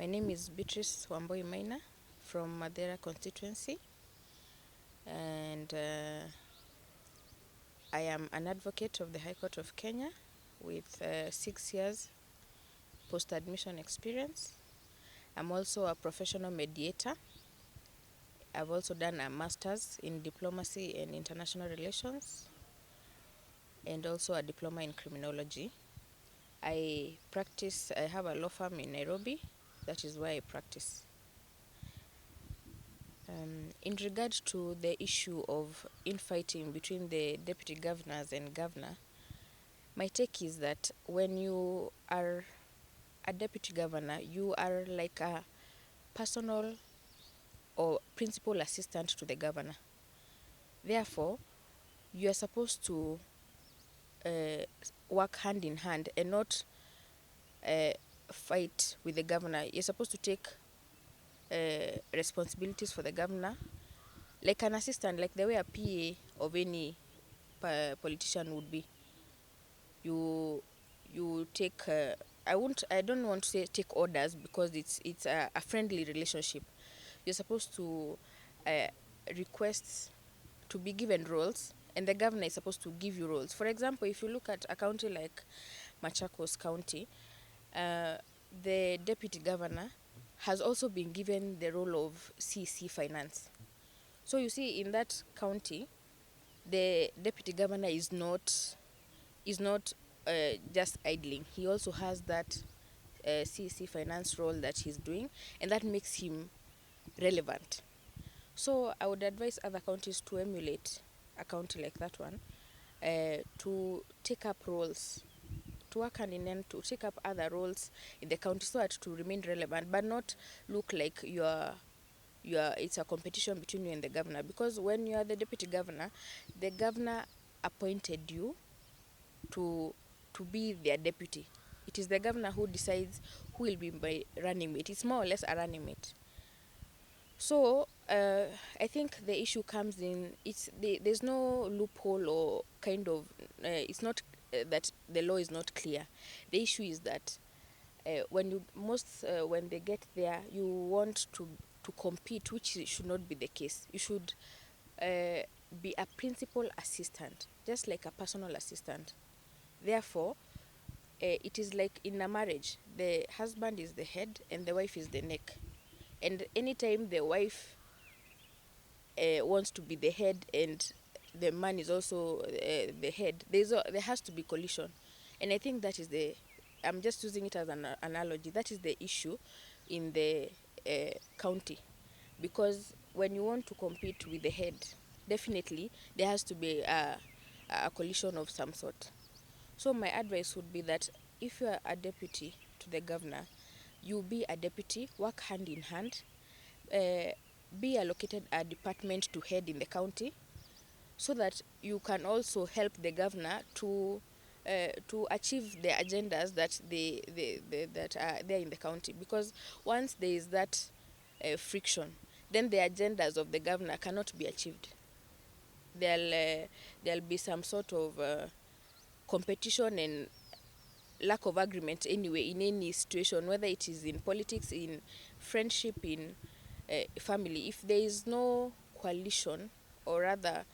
My name is Beatrice Maina from Mathira constituency, and I am an advocate of the High Court of Kenya with 6 years post-admission experience. I'm also a professional mediator. I've also done a master's in diplomacy and international relations and also a diploma in criminology. I have a law firm in Nairobi. That is where I practice. In regard to the issue of infighting between the deputy governors and governor, my take is that when you are a deputy governor, you are like a personal or principal assistant to the governor. Therefore, you are supposed to work hand in hand and not fight with the governor. You're supposed to take responsibilities for the governor like an assistant, like the way a PA of any politician would be. You take I don't want to say take orders, because it's a friendly relationship. You're supposed to request to be given roles, and the governor is supposed to give you roles. For example, if you look at a county like Machakos County, the deputy governor has also been given the role of CC Finance. So you see, in that county, the deputy governor is not just idling. He also has that CC Finance role that he's doing, and that makes him relevant. So I would advise other counties to emulate a county like that one, to take up roles, to work hand in hand, to take up other roles in the county so that to remain relevant, but not look like it's a competition between you and the governor. Because when you are the deputy governor, the governor appointed you to be their deputy. It is the governor who decides who will be my running mate. It's more or less a running mate. So I think the issue comes in, there's no loophole or kind of, it's not that the law is not clear. The issue is that when they get there, you want to compete, which should not be the case. You should be a principal assistant, just like a personal assistant. Therefore, it is like in a marriage, the husband is the head and the wife is the neck. And anytime the wife wants to be the head and the man is also the head, there has to be collision. And I think that is I'm just using it as an analogy, that is the issue in the county. Because when you want to compete with the head, definitely there has to be a collision of some sort. So my advice would be that if you are a deputy to the governor, you be a deputy, work hand in hand, be allocated a department to head in the county, so that you can also help the governor to achieve the agendas that that are there in the county. Because once there is that friction, then the agendas of the governor cannot be achieved. There'll be some sort of competition and lack of agreement anyway in any situation, whether it is in politics, in friendship, in family. If there is no coalition, or rather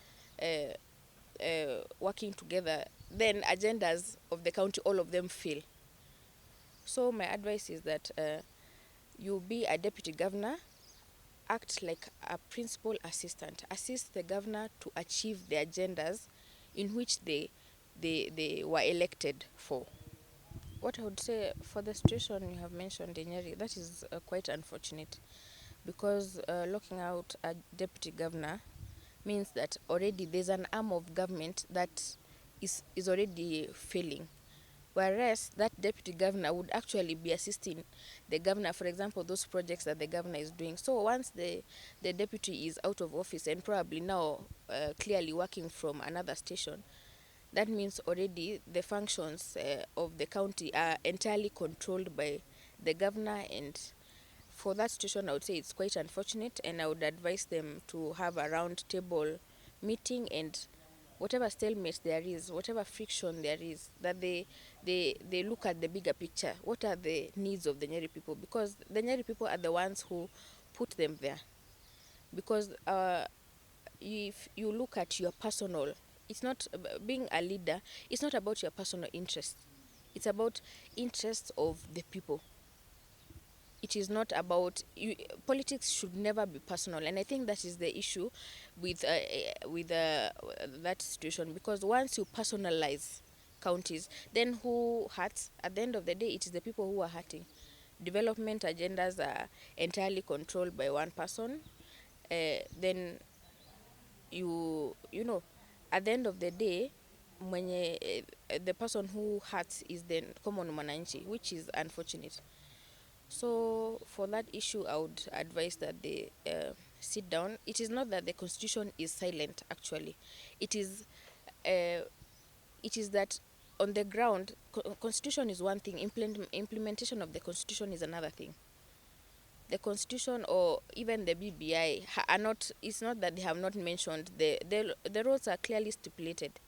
working together, then agendas of the county, all of them fail. So my advice is that you be a deputy governor, act like a principal assistant, assist the governor to achieve the agendas in which they were elected for. What I would say for the situation you have mentioned in Nyeri, that is quite unfortunate, because locking out a deputy governor means that already there's an arm of government that is already failing, whereas that deputy governor would actually be assisting the governor, for example, those projects that the governor is doing. So once the deputy is out of office and probably now clearly working from another station, that means already the functions of the county are entirely controlled by the governor. And for that situation, I would say it's quite unfortunate, and I would advise them to have a round table meeting and whatever stalemate there is, whatever friction there is, that they look at the bigger picture. What are the needs of the Nyeri people? Because the Nyeri people are the ones who put them there. Because if you look at your personal, it's not being a leader, it's not about your personal interest, it's about interests of the people. It is not about you. Politics should never be personal, and I think that is the issue with that situation, because once you personalize counties, then who hurts? At the end of the day, it is the people who are hurting. Development agendas are entirely controlled by one person. Then you know, at the end of the day, mwenye the person who hurts is the common mwananchi, which is unfortunate. So for that issue, I would advise that they sit down. It is not that the constitution is silent. Actually, it is uh, it is that on the ground, constitution is one thing. Implementation of the constitution is another thing. The constitution or even the BBI are not. It's not that they have not mentioned the rules are clearly stipulated.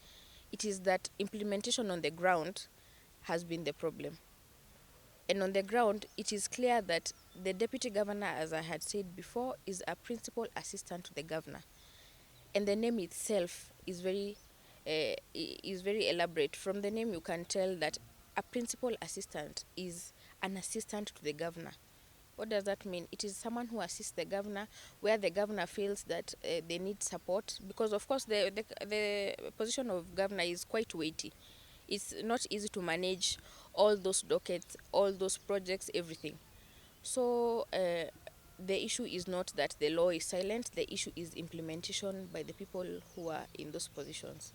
It is that implementation on the ground has been the problem. And on the ground, it is clear that the deputy governor, as I had said before, is a principal assistant to the governor. And the name itself is very elaborate. From the name, you can tell that a principal assistant is an assistant to the governor. What does that mean? It is someone who assists the governor where the governor feels that they need support, because of course the position of governor is quite weighty. It's not easy to manage all those dockets, all those projects, everything. So the issue is not that the law is silent, the issue is implementation by the people who are in those positions.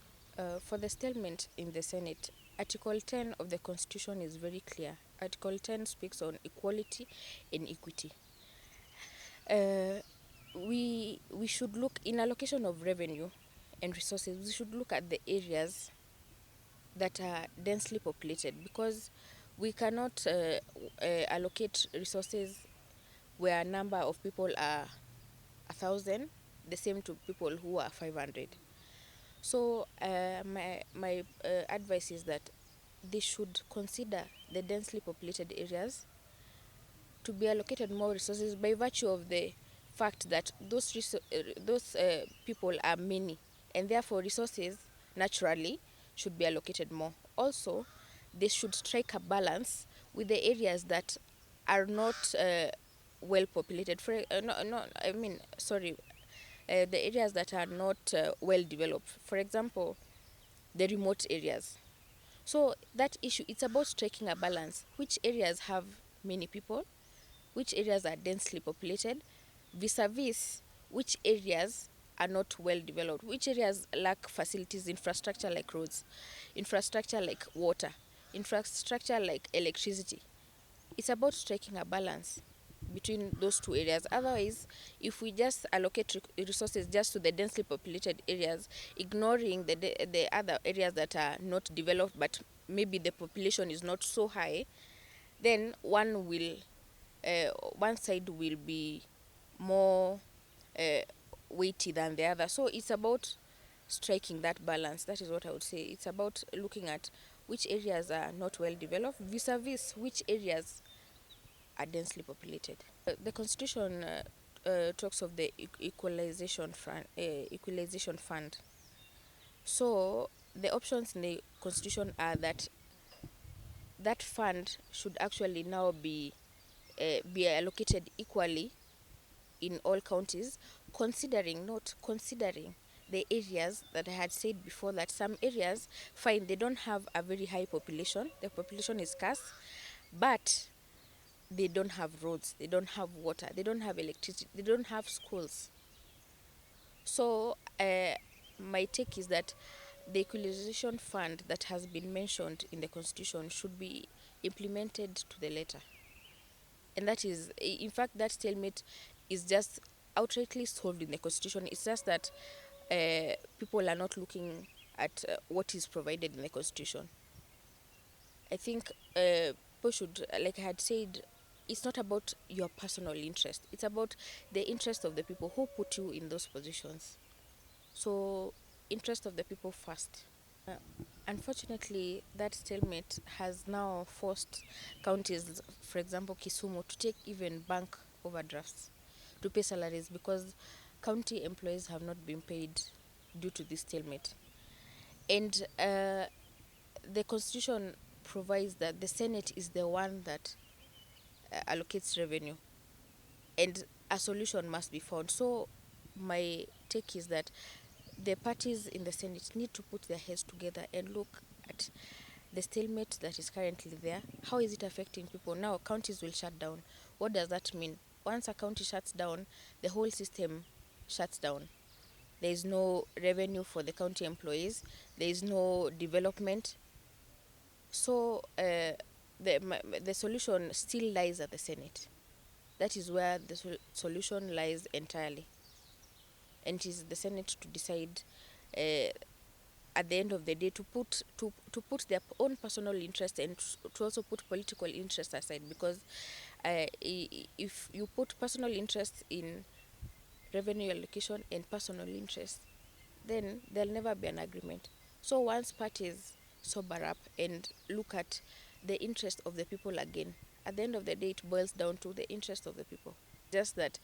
For the stalemate in the Senate, Article 10 of the Constitution is very clear. Article 10 speaks on equality and equity. We should look in allocation of revenue and resources. We should look at the areas that are densely populated, because we cannot allocate resources where a number of people are 1,000, the same to people who are 500. So my advice is that they should consider the densely populated areas to be allocated more resources by virtue of the fact that those people are many, and therefore resources naturally should be allocated more. Also, they should strike a balance with the areas that are not well populated. The areas that are not well developed. For example, the remote areas. So that issue, it's about striking a balance. Which areas have many people? Which areas are densely populated? Vis-a-vis which areas are not well developed? Which areas lack facilities, infrastructure like roads, infrastructure like water, infrastructure like electricity? It's about striking a balance between those two areas. Otherwise, if we just allocate resources just to the densely populated areas, ignoring the other areas that are not developed but maybe the population is not so high, then one side will be more uh, weighty than the other. So it's about striking that balance. That is what I would say. It's about looking at which areas are not well developed vis-a-vis which areas are densely populated. The constitution talks of the equalization fund. So the options in the constitution are that that fund should actually now be allocated equally in all counties, considering not considering the areas that I had said before, that some areas, fine, they don't have a very high population, the population is scarce, but they don't have roads, they don't have water, they don't have electricity, they don't have schools. So my take is that the equalization fund that has been mentioned in the constitution should be implemented to the letter. And that is, in fact, that stalemate is just outrightly solved in the constitution. It's just that people are not looking at what is provided in the constitution. I think people should, like I had said, it's not about your personal interest. It's about the interest of the people who put you in those positions. So interest of the people first. Uh, Unfortunately, that stalemate has now forced counties, for example, Kisumu, to take even bank overdrafts to pay salaries because county employees have not been paid due to this stalemate. And the constitution provides that the Senate is the one that allocates revenue, and a solution must be found. So my take is that the parties in the Senate need to put their heads together and look at the stalemate that is currently there. How is it affecting people? Now counties will shut down. What does that mean? Once a county shuts down, the whole system shuts down. There is no revenue for the county employees. There is no development. So the solution still lies at the Senate. That is where the solution lies entirely, and it is the Senate to decide. Uh, at the end of the day, to put their own personal interest and to also put political interest aside, because if you put personal interest in revenue allocation and personal interest, then there'll never be an agreement. So once parties sober up and look at the interest of the people again, at the end of the day, it boils down to the interest of the people. Just that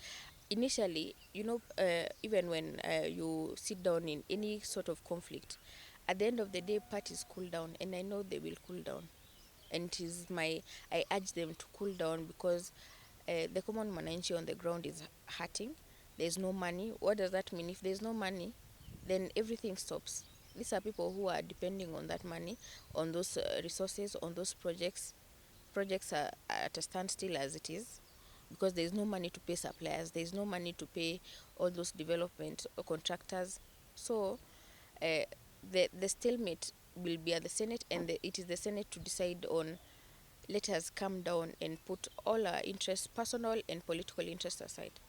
initially, even when you sit down in any sort of conflict, at the end of the day, parties cool down, and I know they will cool down. And it is I urge them to cool down because the common mananchi on the ground is hurting. There's no money. What does that mean? If there's no money, then everything stops. These are people who are depending on that money, on those resources, on those projects. Projects are at a standstill as it is because there's no money to pay suppliers, there's no money to pay all those development contractors. So uh, the stalemate will be at the Senate, and it is the Senate to decide on. Let us calm down and put all our interests, personal and political interests aside.